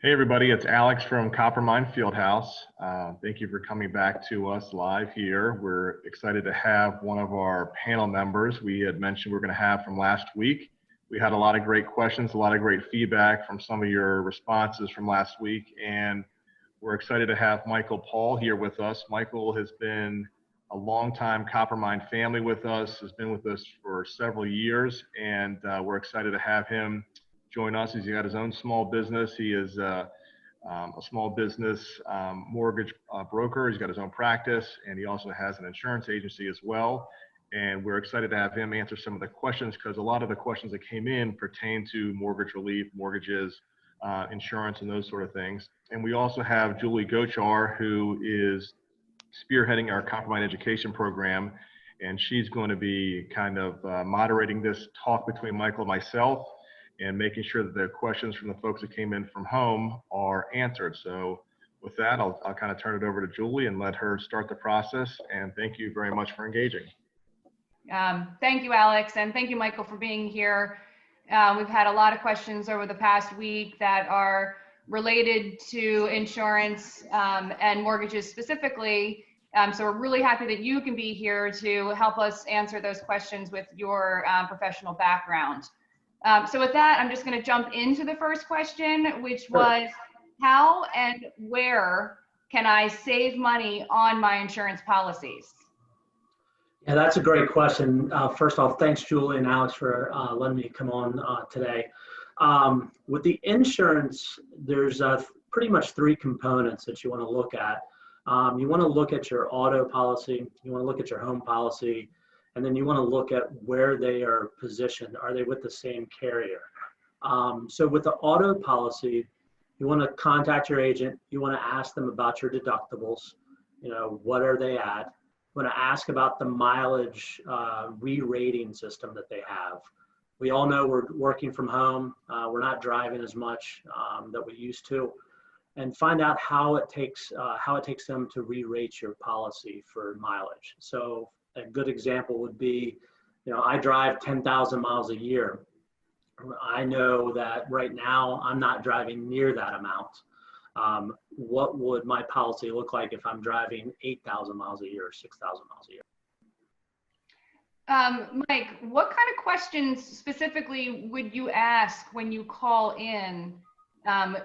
Hey everybody, it's Alex from Coppermine Fieldhouse. Thank you for coming back to us live here. We're excited to have one of our panel members we had mentioned we're going to have from last week. We had a lot of great questions, a lot of great feedback from some of your responses from last week, and we're excited to have Michael Paul here with us. Michael has been a longtime Coppermine family with us, has been with us for several years, and we're excited to have him join us. He's got his own small business. He is a small business mortgage broker. He's got his own practice, and he also has an insurance agency as well. And we're excited to have him answer some of the questions, because a lot of the questions that came in pertain to mortgage relief, mortgages, insurance, and those sort of things. And we also have Julie Gochar, who is spearheading our Coppermine education program, and she's going to be kind of moderating this talk between Michael and myself, and making sure that the questions from the folks that came in from home are answered. So with that, I'll kind of turn it over to Julie and let her start the process. And thank you very much for engaging. Thank you, Alex, and thank you, Michael, for being here. We've had a lot of questions over the past week that are related to insurance and mortgages specifically. So we're really happy that you can be here to help us answer those questions with your professional background. So with that, I'm just going to jump into the first question, which was, how and where can I save money on my insurance policies? Yeah, that's a great question. First off, thanks, Julie and Alex, for letting me come on today. With the insurance, there's pretty much three components that you want to look at. You want to look at your auto policy, you want to look at your home policy, and then you want to look at where they are positioned. Are they with the same carrier? So with the auto policy, you want to contact your agent. You want to ask them about your deductibles. You know, what are they at? You want to ask about the mileage re-rating system that they have. We all know we're working from home. We're not driving as much that we used to. And find out how it takes them to re-rate your policy for mileage. So a good example would be, you know, I drive 10,000 miles a year. I know that right now I'm not driving near that amount. What would my policy look like if I'm driving 8,000 miles a year or 6,000 miles a year? Mike, what kind of questions specifically would you ask when you call in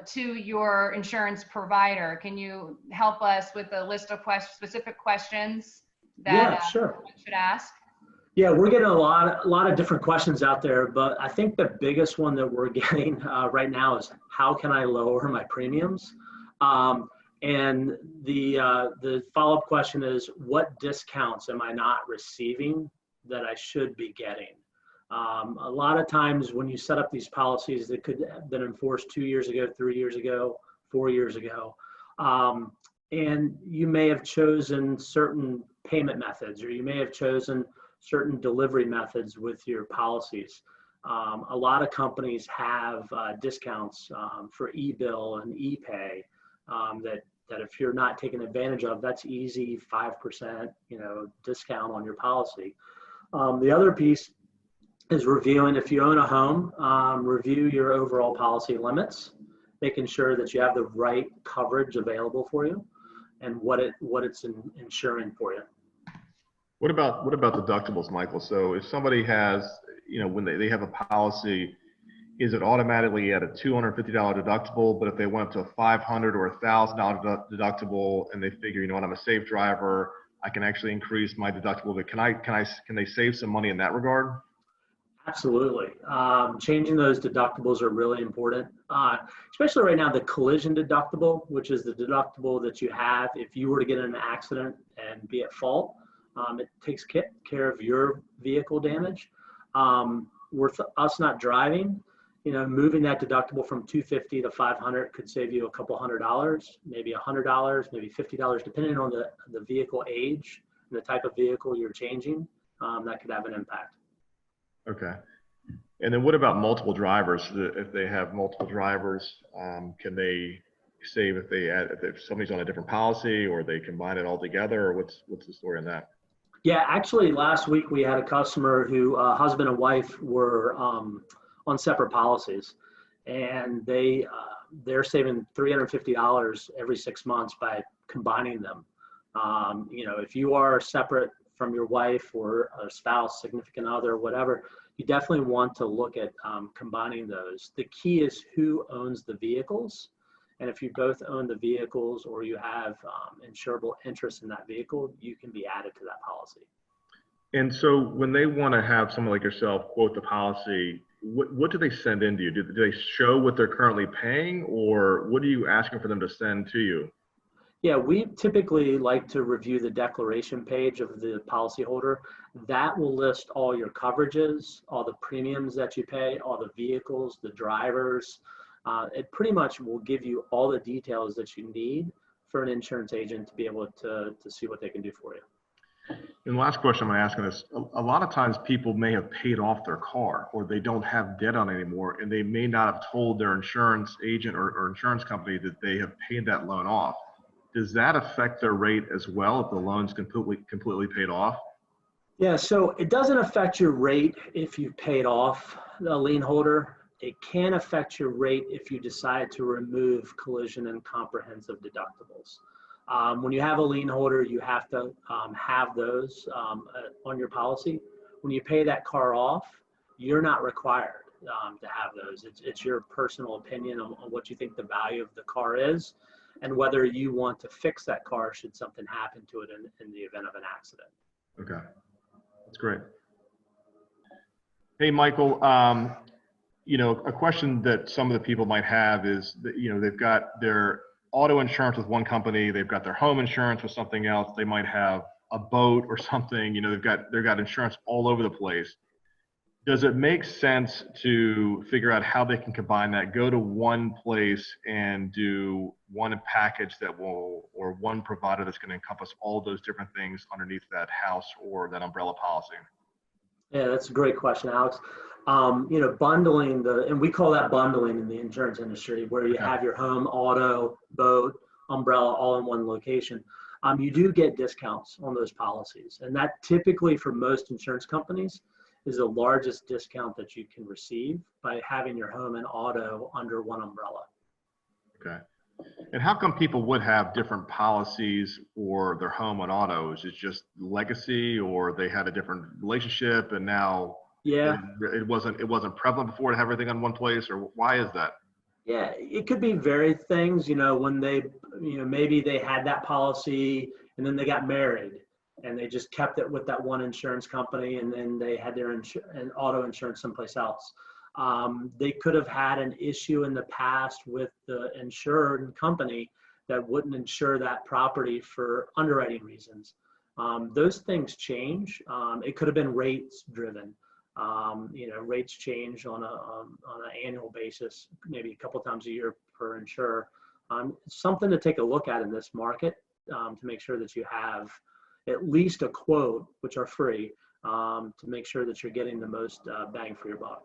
to your insurance provider? Can you help us with a list of specific questions that sure. one should ask? Yeah, we're getting a lot of different questions out there, but I think the biggest one that we're getting right now is, how can I lower my premiums? And the follow-up question is, what discounts am I not receiving that I should be getting? A lot of times when you set up these policies that could have been enforced 2 years ago, 3 years ago, 4 years ago, and you may have chosen certain payment methods, or you may have chosen certain delivery methods with your policies. A lot of companies have discounts for e-bill and e-pay that if you're not taking advantage of, that's easy 5%, discount on your policy. The other piece is reviewing, if you own a home, review your overall policy limits, making sure that you have the right coverage available for you and what it's insuring for you. What about deductibles, Michael? So if somebody has, when they have a policy, is it automatically at a $250 deductible? But if they went to a $500 or $1,000 deductible and they figure, I'm a safe driver, I can actually increase my deductible. But can they save some money in that regard? Absolutely. Changing those deductibles are really important, especially right now, the collision deductible, which is the deductible that you have if you were to get in an accident and be at fault. It takes care of your vehicle damage. With us not driving, moving that deductible from $250 to $500 could save you a couple $100, maybe $100, maybe $50, depending on the vehicle age and the type of vehicle you're changing. That could have an impact. Okay. And then what about multiple drivers? If they have multiple drivers, can they save if somebody's on a different policy, or they combine it all together, or what's the story on that? Yeah, actually last week we had a customer who husband and wife were on separate policies, and they they're saving $350 every 6 months by combining them. If you are separate from your wife or a spouse, significant other, whatever, you definitely want to look at combining those. The key is who owns the vehicles. And if you both own the vehicles or you have insurable interest in that vehicle, you can be added to that policy. And so when they want to have someone like yourself quote the policy, what do they send in to you? Do they show what they're currently paying, or what are you asking for them to send to you? Yeah, we typically like to review the declaration page of the policyholder. That will list all your coverages, all the premiums that you pay, all the vehicles, the drivers. It pretty much will give you all the details that you need for an insurance agent to be able to see what they can do for you. And the last question I'm asking is, a lot of times people may have paid off their car, or they don't have debt on it anymore, and they may not have told their insurance agent or insurance company that they have paid that loan off. Does that affect their rate as well if the loan's completely paid off? Yeah, so it doesn't affect your rate if you paid off the lien holder. It can affect your rate if you decide to remove collision and comprehensive deductibles. When you have a lien holder, you have to have those on your policy. When you pay that car off, you're not required to have those. It's your personal opinion on what you think the value of the car is, and whether you want to fix that car should something happen to it in the event of an accident. Okay, that's great. Hey, Michael, a question that some of the people might have is that, they've got their auto insurance with one company, they've got their home insurance with something else, they might have a boat or something, they've got insurance all over the place. Does it make sense to figure out how they can combine that, go to one place and do one package or one provider that's going to encompass all those different things underneath that house or that umbrella policy? Yeah, that's a great question, Alex. Bundling and we call that bundling in the insurance industry, where you have your home, auto, boat, umbrella all in one location. You do get discounts on those policies. And that typically for most insurance companies is the largest discount that you can receive by having your home and auto under one umbrella. Okay. And how come people would have different policies for their home and auto? Is it just legacy, or they had a different relationship and now it wasn't prevalent before to have everything on one place, or why is that? Yeah, it could be varied things, when they, maybe they had that policy and then they got married and they just kept it with that one insurance company, and then they had their auto insurance someplace else. They could have had an issue in the past with the insured company that wouldn't insure that property for underwriting reasons. Those things change. It could have been rates driven. Rates change on an annual basis, maybe a couple times a year per insurer. Something to take a look at in this market to make sure that you have at least a quote, which are free, to make sure that you're getting the most bang for your buck.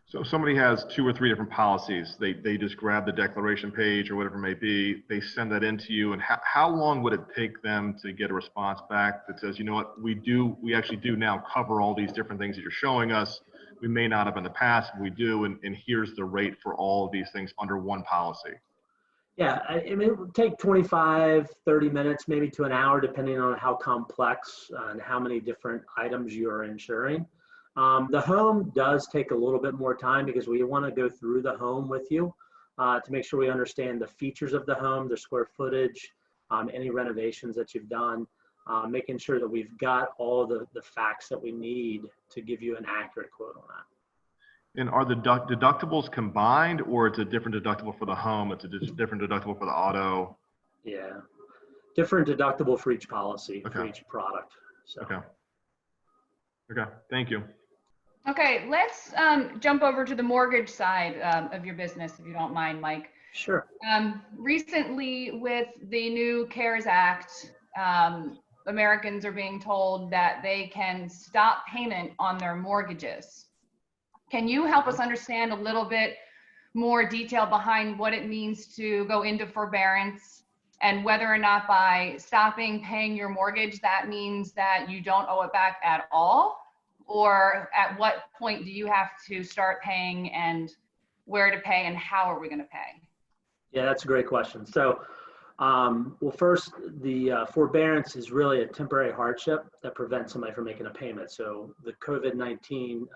So if somebody has 2 or 3 different policies, they just grab the declaration page or whatever it may be, they send that in to you, and how long would it take them to get a response back that says, you know what, we actually do now cover all these different things that you're showing us. We may not have in the past, but we do, and here's the rate for all of these things under one policy. Yeah, it would take 25, 30 minutes, maybe to an hour, depending on how complex and how many different items you're insuring. The home does take a little bit more time because we want to go through the home with you to make sure we understand the features of the home, the square footage, any renovations that you've done, making sure that we've got all the facts that we need to give you an accurate quote on that. And are the deductibles combined, or it's a different deductible for the home, it's a different deductible for the auto? Yeah, different deductible for each policy, for each product. So. Okay, thank you. Okay, let's jump over to the mortgage side of your business, if you don't mind, Mike. Sure. Recently, with the new CARES Act, Americans are being told that they can stop payment on their mortgages. Can you help us understand a little bit more detail behind what it means to go into forbearance, and whether or not by stopping paying your mortgage, that means that you don't owe it back at all? Or at what point do you have to start paying, and where to pay, and how are we going to pay? Yeah, that's a great question. So, well, first, the forbearance is really a temporary hardship that prevents somebody from making a payment. So the COVID-19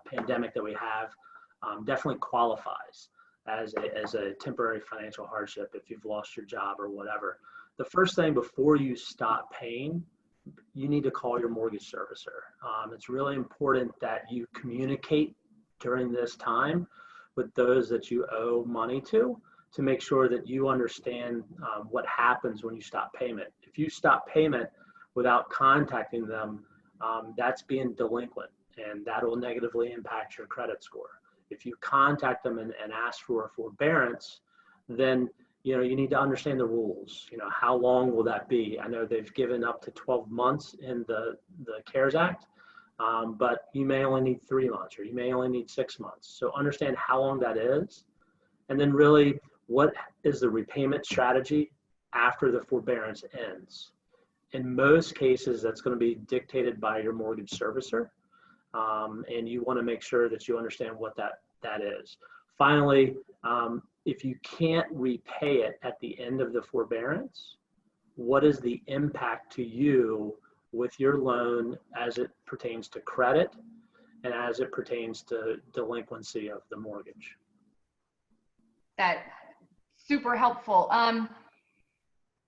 pandemic that we have definitely qualifies as a temporary financial hardship if you've lost your job or whatever. The first thing before you stop paying, you need to call your mortgage servicer. It's really important that you communicate during this time with those that you owe money to make sure that you understand what happens when you stop payment. If you stop payment without contacting them, that's being delinquent, and that will negatively impact your credit score. If you contact them and ask for a forbearance, then you need to understand the rules. How long will that be? I know they've given up to 12 months in the CARES Act, but you may only need 3 months, or you may only need 6 months. So understand how long that is, and then really, what is the repayment strategy after the forbearance ends? In most cases, that's going to be dictated by your mortgage servicer, and you want to make sure that you understand what that is. Finally, if you can't repay it at the end of the forbearance, what is the impact to you with your loan as it pertains to credit and as it pertains to delinquency of the mortgage? That super helpful.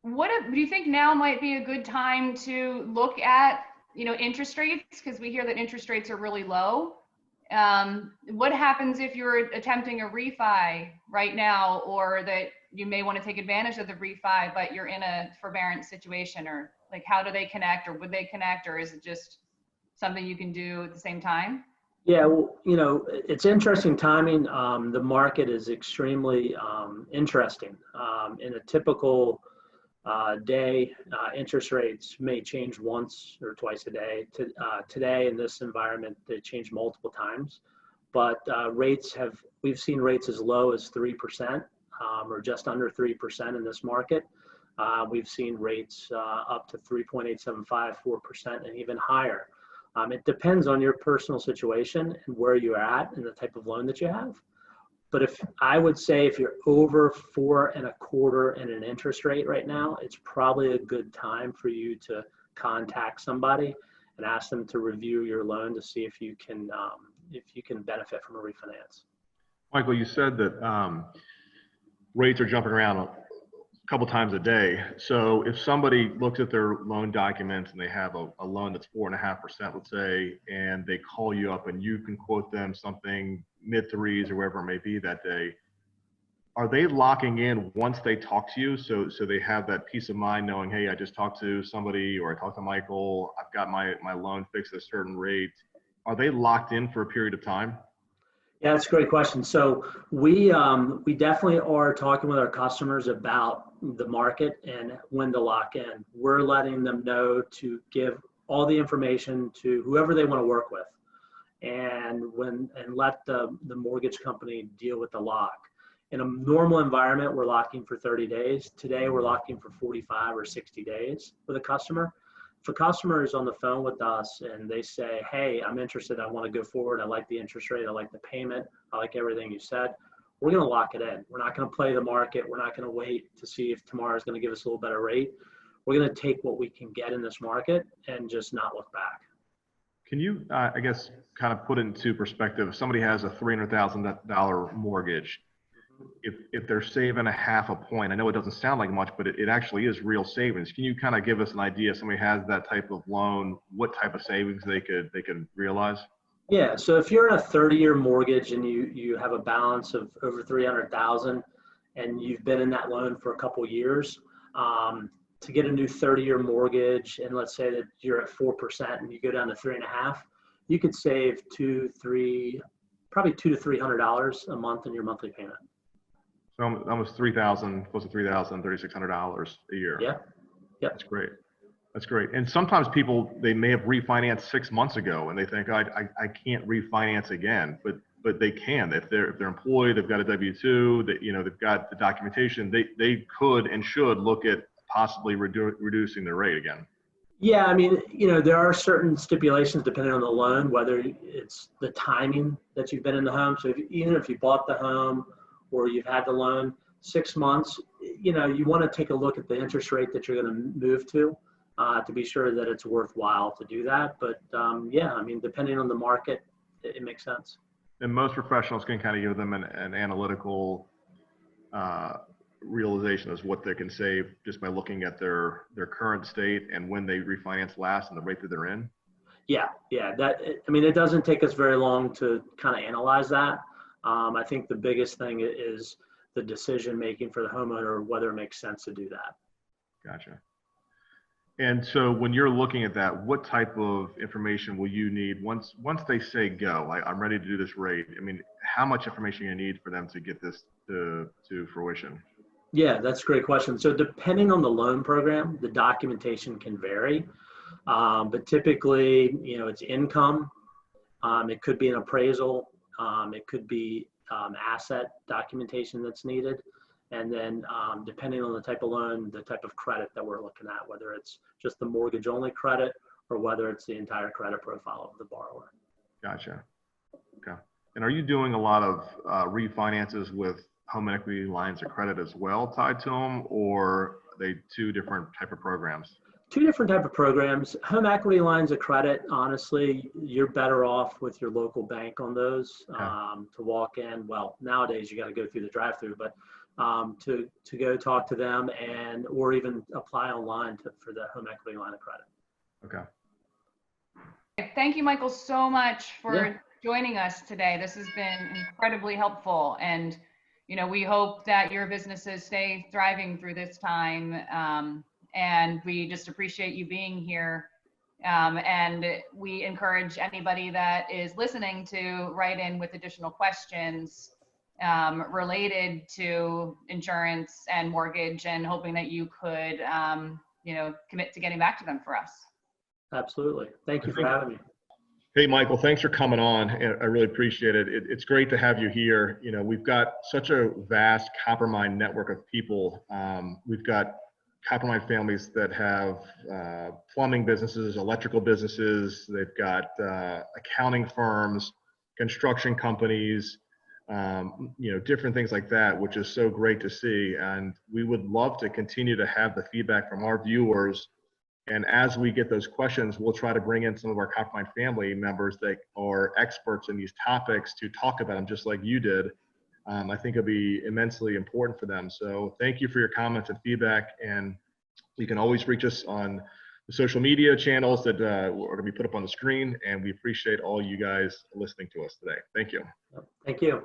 Do you think now might be a good time to look at, interest rates? Because we hear that interest rates are really low. What happens if you're attempting a refi right now, or that you may want to take advantage of the refi, but you're in a forbearance situation? Or like, how do they connect, or would they connect, or is it just something you can do at the same time? Yeah, well, it's interesting timing. The market is extremely interesting. In a typical day, interest rates may change once or twice a day. Today, in this environment, they change multiple times. But we've seen rates as low as 3%, or just under 3% in this market. We've seen rates up to 3.875, 4%, and even higher. It depends on your personal situation and where you're at and the type of loan that you have. But I would say if you're over 4.25% in an interest rate right now, it's probably a good time for you to contact somebody and ask them to review your loan to see if you can benefit from a refinance. Michael, you said that rates are jumping around a couple times a day. So if somebody looks at their loan documents and they have a loan that's 4.5%, let's say, and they call you up and you can quote them something mid threes or wherever it may be that day, are they locking in once they talk to you? So they have that peace of mind knowing, hey, I just talked to somebody, or I talked to Michael, I've got my loan fixed at a certain rate. Are they locked in for a period of time? Yeah, that's a great question. So we definitely are talking with our customers about the market and when to lock in. We're letting them know to give all the information to whoever they want to work with, and let the mortgage company deal with the lock. In a normal environment, we're locking for 30 days. Today, we're locking for 45 or 60 days with a customer. If a customer is on the phone with us and they say, hey, I'm interested, I want to go forward, I like the interest rate, I like the payment, I like everything you said, we're going to lock it in. We're not going to play the market. We're not going to wait to see if tomorrow is going to give us a little better rate. We're going to take what we can get in this market and just not look back. Can you, I guess, kind of put into perspective, if somebody has a $300,000 mortgage, if they're saving a half a point, I know it doesn't sound like much, but it actually is real savings. Can you kind of give us an idea, if somebody has that type of loan, what type of savings they could realize? Yeah, so if you're in a 30-year mortgage and you have a balance of over $300,000 and you've been in that loan for a couple of years, to get a new 30-year mortgage, and let's say that you're at 4% and you go down to 3.5%, you could save probably $200 to $300 a month in your monthly payment. So almost $3,000, close to $3,000, $3,600 a year. Yeah. Yep. That's great. That's great. And sometimes people, they may have refinanced 6 months ago and they think, I can't refinance again, but they can. If they're employed, they've got a W-2, that they've got the documentation, they could and should look at possibly reducing the rate again. Yeah, I mean, there are certain stipulations depending on the loan, whether it's the timing that you've been in the home. So even if you bought the home or you've had the loan, 6 months, you know, you want to take a look at the interest rate that you're going to move to be sure that it's worthwhile to do that. But yeah, I mean, depending on the market, it makes sense. And most professionals can kind of give them an analytical realization as what they can save just by looking at their current state and when they refinance last and the rate that they're in. Yeah, I mean, it doesn't take us very long to kind of analyze that. I think the biggest thing is the decision making for the homeowner, whether it makes sense to do that. Gotcha. And so when you're looking at that, what type of information will you need once they say go, like I'm ready to do this rate? I mean, how much information you need for them to get this to fruition? Yeah, that's a great question. So depending on the loan program, the documentation can vary. But typically, you know, it's income. It could be an appraisal. It could be asset documentation that's needed. And then depending on the type of loan, the type of credit that we're looking at, whether it's just the mortgage only credit or whether it's the entire credit profile of the borrower. Gotcha. Okay. And are you doing a lot of refinances with home equity lines of credit as well tied to them, or are they two different type of programs? Two different type of programs. Home equity lines of credit, honestly, you're better off with your local bank on those. Okay. To walk in. Well, nowadays you got to go through the drive-through, but to go talk to them or even apply online for the home equity line of credit. Okay. Thank you, Michael, so much for joining us today. This has been incredibly helpful, and you know, we hope that your businesses stay thriving through this time. And we just appreciate you being here. And we encourage anybody that is listening to write in with additional questions related to insurance and mortgage, and hoping that you could, you know, commit to getting back to them for us. Absolutely. Thank you for having me. Hey, Michael, thanks for coming on. I really appreciate it. It's great to have you here. You know, we've got such a vast Coppermine network of people. We've got Coppermine families that have plumbing businesses, electrical businesses. They've got accounting firms, construction companies, you know, different things like that, which is so great to see. And we would love to continue to have the feedback from our viewers. And as we get those questions, we'll try to bring in some of our Coppermine family members that are experts in these topics to talk about them just like you did. I think it'll be immensely important for them. So thank you for your comments and feedback. And you can always reach us on the social media channels that are going to be put up on the screen. And we appreciate all you guys listening to us today. Thank you. Thank you.